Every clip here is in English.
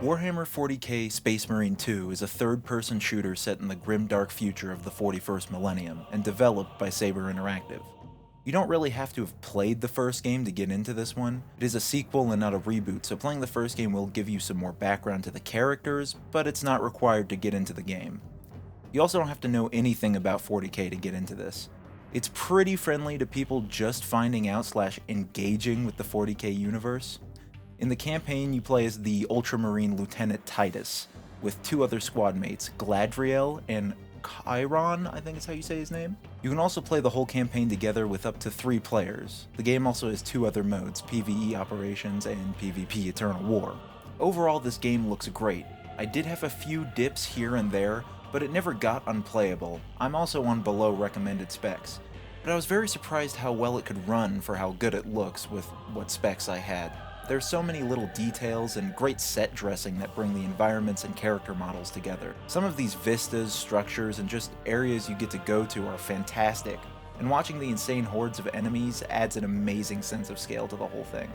Warhammer 40k Space Marine 2 is a third-person shooter set in the grim-dark future of the 41st millennium, and developed by Saber Interactive. You don't really have to have played the first game to get into this one. It is a sequel and not a reboot, so playing the first game will give you some more background to the characters, but it's not required to get into the game. You also don't have to know anything about 40k to get into this. It's pretty friendly to people just finding out / engaging with the 40k universe. In the campaign, you play as the Ultramarine Lieutenant Titus, with two other squad mates, Gladriel and Chiron, I think is how you say his name. You can also play the whole campaign together with up to 3 players. The game also has 2 other modes, PvE Operations and PvP Eternal War. Overall, this game looks great. I did have a few dips here and there, but it never got unplayable. I'm also on below recommended specs, but I was very surprised how well it could run for how good it looks with what specs I had. There's so many little details and great set dressing that bring the environments and character models together. Some of these vistas, structures, and just areas you get to go to are fantastic, and watching the insane hordes of enemies adds an amazing sense of scale to the whole thing.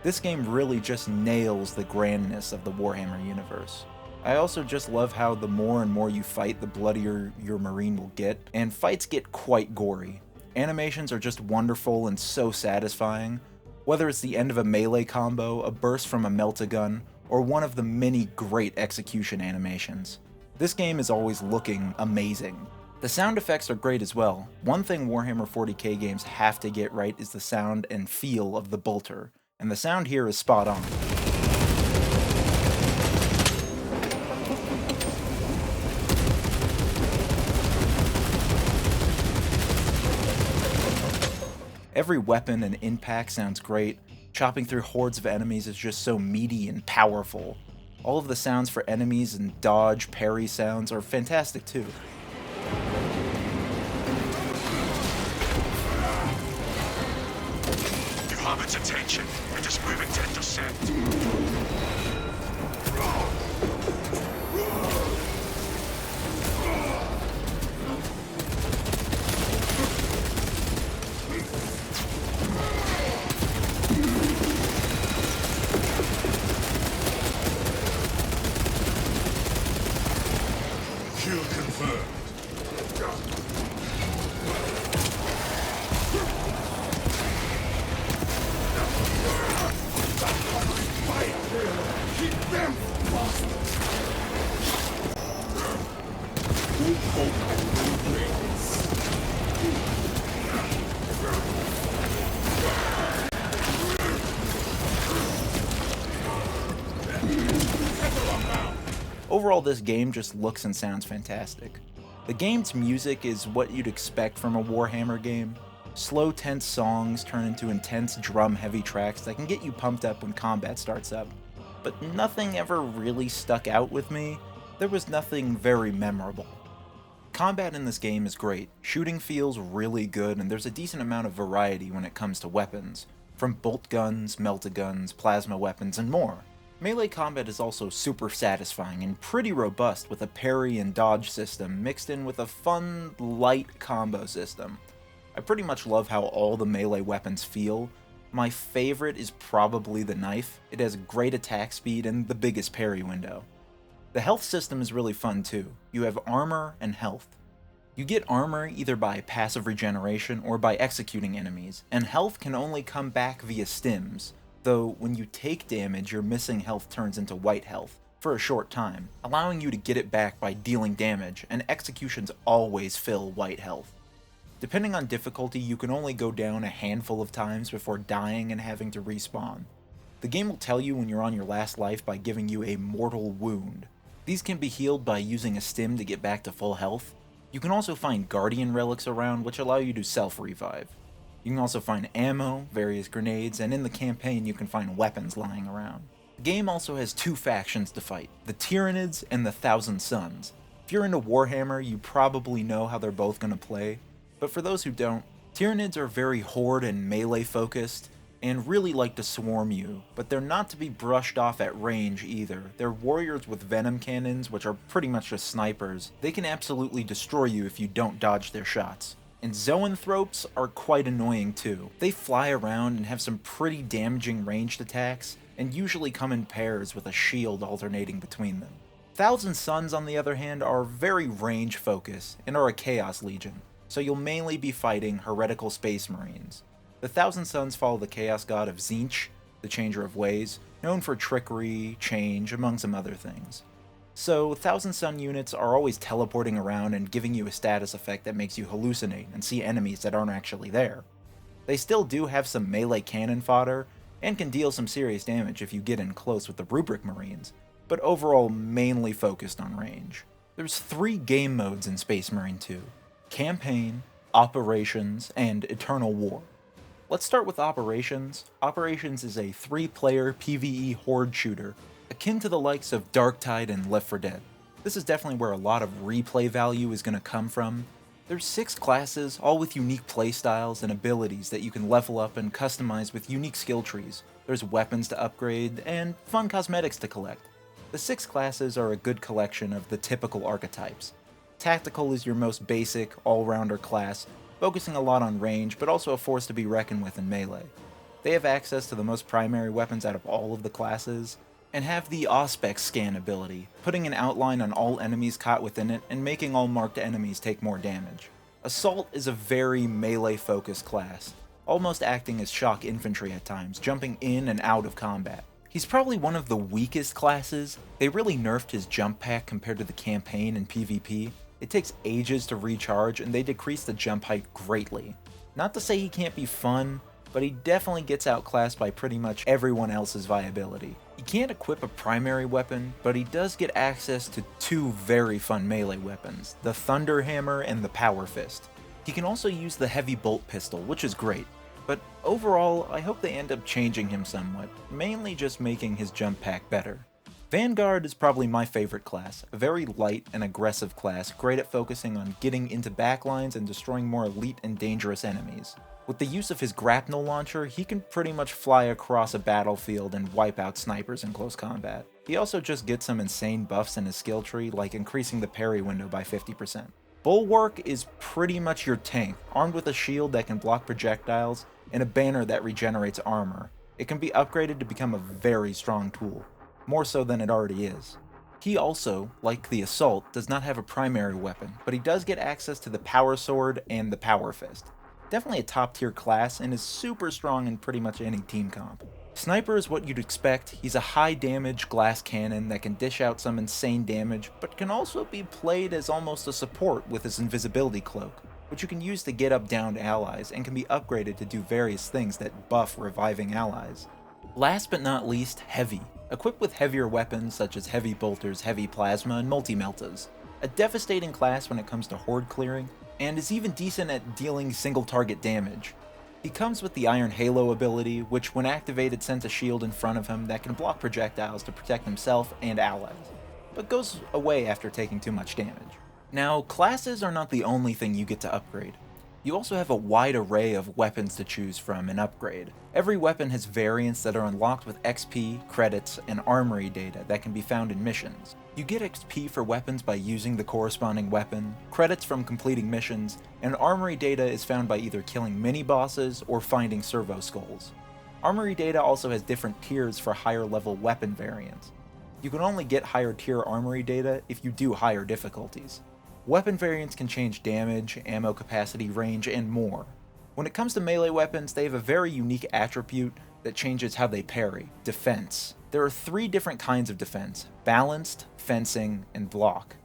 This game really just nails the grandness of the Warhammer universe. I also just love how the more and more you fight, the bloodier your Marine will get, and fights get quite gory. Animations are just wonderful and so satisfying. Whether it's the end of a melee combo, a burst from a melt-a-gun, or one of the many great execution animations. This game is always looking amazing. The sound effects are great as well. One thing Warhammer 40k games have to get right is the sound and feel of the bolter, and the sound here is spot on. Every weapon and impact sounds great. Chopping through hordes of enemies is just so meaty and powerful. All of the sounds for enemies and dodge, parry sounds are fantastic too. You have its attention. It is moving to intercept. Kill confirmed. Keep them Overall, this game just looks and sounds fantastic. The game's music is what you'd expect from a Warhammer game. Slow, tense songs turn into intense, drum-heavy tracks that can get you pumped up when combat starts up. But nothing ever really stuck out with me. There was nothing very memorable. Combat in this game is great. Shooting feels really good, and there's a decent amount of variety when it comes to weapons, from bolt guns, melt-a-guns, plasma weapons, and more. Melee combat is also super satisfying and pretty robust, with a parry and dodge system mixed in with a fun, light combo system. I pretty much love how all the melee weapons feel. My favorite is probably the knife. It has great attack speed and the biggest parry window. The health system is really fun too. You have armor and health. You get armor either by passive regeneration or by executing enemies, and health can only come back via stims. Though when you take damage, your missing health turns into white health for a short time, allowing you to get it back by dealing damage, and executions always fill white health. Depending on difficulty, you can only go down a handful of times before dying and having to respawn. The game will tell you when you're on your last life by giving you a mortal wound. These can be healed by using a stim to get back to full health. You can also find guardian relics around which allow you to self-revive. You can also find ammo, various grenades, and in the campaign you can find weapons lying around. The game also has 2 factions to fight, the Tyranids and the Thousand Sons. If you're into Warhammer, you probably know how they're both going to play, but for those who don't, Tyranids are very horde and melee focused, and really like to swarm you, but they're not to be brushed off at range either. They're warriors with venom cannons, which are pretty much just snipers. They can absolutely destroy you if you don't dodge their shots. And Zoanthropes are quite annoying too. They fly around and have some pretty damaging ranged attacks, and usually come in pairs with a shield alternating between them. Thousand Suns, on the other hand, are very range focused and are a Chaos Legion, so you'll mainly be fighting heretical Space Marines. The Thousand Suns follow the Chaos God of Tzeentch, the Changer of Ways, known for trickery, change, among some other things. So, Thousand Sun units are always teleporting around and giving you a status effect that makes you hallucinate and see enemies that aren't actually there. They still do have some melee cannon fodder, and can deal some serious damage if you get in close with the Rubric Marines, but overall mainly focused on range. There's 3 game modes in Space Marine 2: Campaign, Operations, and Eternal War. Let's start with Operations. Operations is a 3-player PvE horde shooter, akin to the likes of Darktide and Left 4 Dead. This is definitely where a lot of replay value is going to come from. There's 6 classes, all with unique playstyles and abilities that you can level up and customize with unique skill trees. There's weapons to upgrade, and fun cosmetics to collect. The 6 classes are a good collection of the typical archetypes. Tactical is your most basic, all-rounder class, focusing a lot on range, but also a force to be reckoned with in melee. They have access to the most primary weapons out of all of the classes, and have the Auspex scan ability, putting an outline on all enemies caught within it and making all marked enemies take more damage. Assault is a very melee-focused class, almost acting as shock infantry at times, jumping in and out of combat. He's probably one of the weakest classes. They really nerfed his jump pack compared to the campaign and PvP. It takes ages to recharge, and they decreased the jump height greatly. Not to say he can't be fun, but he definitely gets outclassed by pretty much everyone else's viability. He can't equip a primary weapon, but he does get access to 2 very fun melee weapons, the Thunder Hammer and the Power Fist. He can also use the Heavy Bolt Pistol, which is great, but overall, I hope they end up changing him somewhat, mainly just making his jump pack better. Vanguard is probably my favorite class, a very light and aggressive class, great at focusing on getting into backlines and destroying more elite and dangerous enemies. With the use of his grapnel launcher, he can pretty much fly across a battlefield and wipe out snipers in close combat. He also just gets some insane buffs in his skill tree, like increasing the parry window by 50%. Bulwark is pretty much your tank, armed with a shield that can block projectiles and a banner that regenerates armor. It can be upgraded to become a very strong tool, more so than it already is. He also, like the Assault, does not have a primary weapon, but he does get access to the Power Sword and the Power Fist. Definitely a top tier class and is super strong in pretty much any team comp. Sniper is what you'd expect. He's a high damage glass cannon that can dish out some insane damage, but can also be played as almost a support with his invisibility cloak, which you can use to get up down to allies and can be upgraded to do various things that buff reviving allies. Last but not least, Heavy. Equipped with heavier weapons such as Heavy Bolters, Heavy Plasma, and Multi-Meltas. A devastating class when it comes to horde clearing, and is even decent at dealing single target damage. He comes with the Iron Halo ability, which when activated sends a shield in front of him that can block projectiles to protect himself and allies, but goes away after taking too much damage. Now, classes are not the only thing you get to upgrade. You also have a wide array of weapons to choose from and upgrade. Every weapon has variants that are unlocked with XP, credits, and armory data that can be found in missions. You get XP for weapons by using the corresponding weapon, credits from completing missions, and armory data is found by either killing mini-bosses or finding servo skulls. Armory data also has different tiers for higher level weapon variants. You can only get higher tier armory data if you do higher difficulties. Weapon variants can change damage, ammo capacity, range, and more. When it comes to melee weapons, they have a very unique attribute that changes how they parry: defense. There are 3 different kinds of defense: balanced, fencing, and block.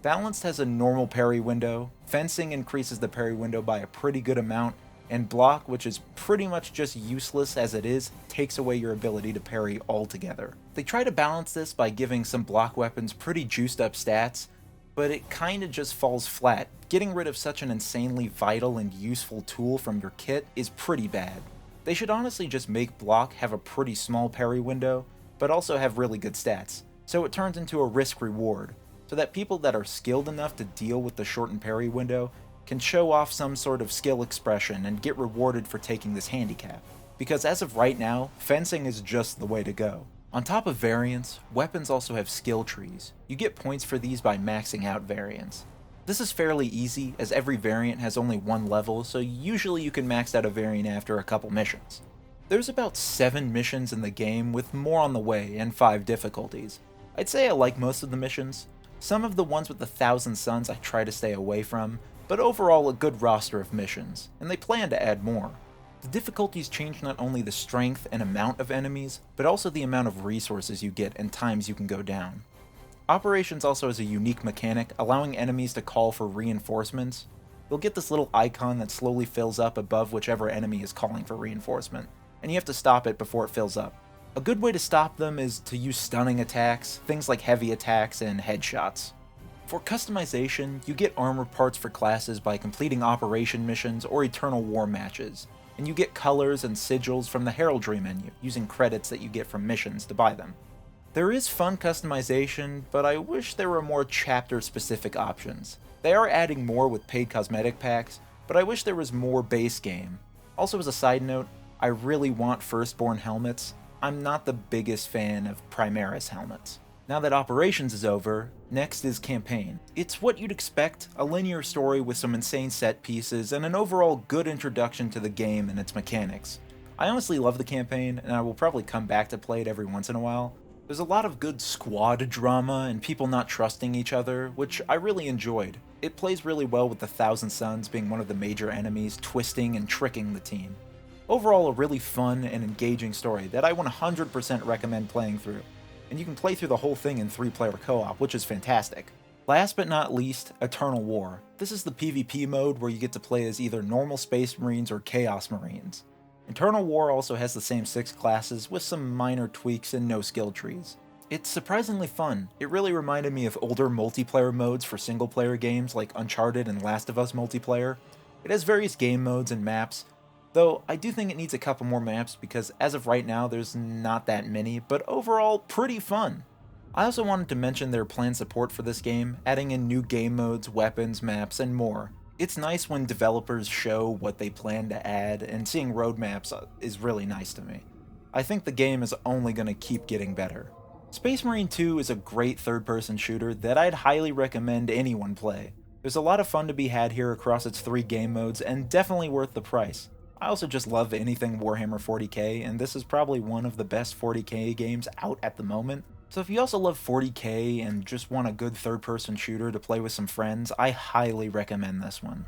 Balanced has a normal parry window, fencing increases the parry window by a pretty good amount, and block, which is pretty much just useless as it is, takes away your ability to parry altogether. They try to balance this by giving some block weapons pretty juiced up stats, but it kinda just falls flat. Getting rid of such an insanely vital and useful tool from your kit is pretty bad. They should honestly just make block have a pretty small parry window, but also have really good stats, so it turns into a risk-reward, so that people that are skilled enough to deal with the shortened parry window can show off some sort of skill expression and get rewarded for taking this handicap. Because as of right now, fencing is just the way to go. On top of variants, weapons also have skill trees. You get points for these by maxing out variants. This is fairly easy, as every variant has only 1 level, so usually you can max out a variant after a couple missions. There's about 7 missions in the game, with more on the way, and 5 difficulties. I'd say I like most of the missions. Some of the ones with the 1,000 Suns I try to stay away from, but overall a good roster of missions, and they plan to add more. The difficulties change not only the strength and amount of enemies, but also the amount of resources you get and times you can go down. Operations also has a unique mechanic, allowing enemies to call for reinforcements. You'll get this little icon that slowly fills up above whichever enemy is calling for reinforcement, and you have to stop it before it fills up. A good way to stop them is to use stunning attacks, things like heavy attacks and headshots. For customization, you get armor parts for classes by completing operation missions or Eternal War matches, and you get colors and sigils from the heraldry menu, using credits that you get from missions to buy them. There is fun customization, but I wish there were more chapter-specific options. They are adding more with paid cosmetic packs, but I wish there was more base game. Also, as a side note, I really want Firstborn helmets. I'm not the biggest fan of Primaris helmets. Now that Operations is over, next is Campaign. It's what you'd expect, a linear story with some insane set pieces and an overall good introduction to the game and its mechanics. I honestly love the campaign, and I will probably come back to play it every once in a while. There's a lot of good squad drama and people not trusting each other, which I really enjoyed. It plays really well with the 1,000 Suns being one of the major enemies, twisting and tricking the team. Overall, a really fun and engaging story that I 100% recommend playing through, and you can play through the whole thing in 3-player co-op, which is fantastic. Last but not least, Eternal War. This is the PvP mode where you get to play as either normal Space Marines or Chaos Marines. Eternal War also has the same 6 classes with some minor tweaks and no skill trees. It's surprisingly fun. It really reminded me of older multiplayer modes for single-player games like Uncharted and Last of Us multiplayer. It has various game modes and maps, though I do think it needs a couple more maps because as of right now there's not that many, but overall pretty fun. I also wanted to mention their planned support for this game, adding in new game modes, weapons, maps, and more. It's nice when developers show what they plan to add, and seeing roadmaps is really nice to me. I think the game is only going to keep getting better. Space Marine 2 is a great third-person shooter that I'd highly recommend anyone play. There's a lot of fun to be had here across its 3 game modes, and definitely worth the price. I also just love anything Warhammer 40k, and this is probably one of the best 40k games out at the moment. So if you also love 40k and just want a good third-person shooter to play with some friends, I highly recommend this one.